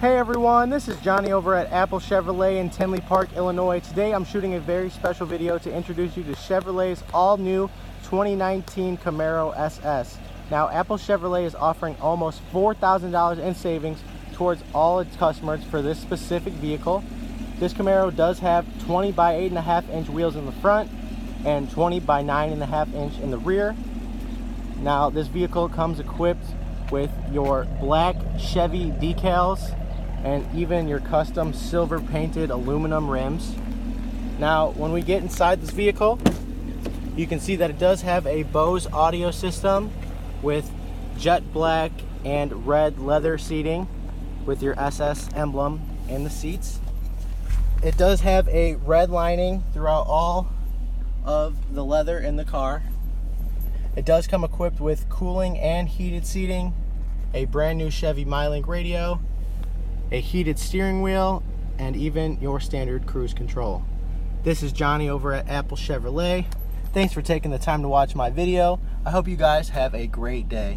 Hey everyone, this is Johnny over at Apple Chevrolet in Tinley Park, Illinois. Today I'm shooting a very special video to introduce you to Chevrolet's all-new 2019 Camaro SS. Now, Apple Chevrolet is offering almost $4,000 in savings towards all its customers for this specific vehicle. This Camaro does have 20 by 8.5 inch wheels in the front and 20 by 9.5 inch in the rear. Now, this vehicle comes equipped with your black Chevy decals and even your custom silver painted aluminum rims. Now, when we get inside this vehicle, you can see that it does have a Bose audio system with jet black and red leather seating with your SS emblem in the seats. It does have a red lining throughout all of the leather in the car. It does come equipped with cooling and heated seating, a brand new Chevy MyLink radio, a heated steering wheel, and even your standard cruise control. This is Johnny over at Apple Chevrolet. Thanks for taking the time to watch my video. I hope you guys have a great day.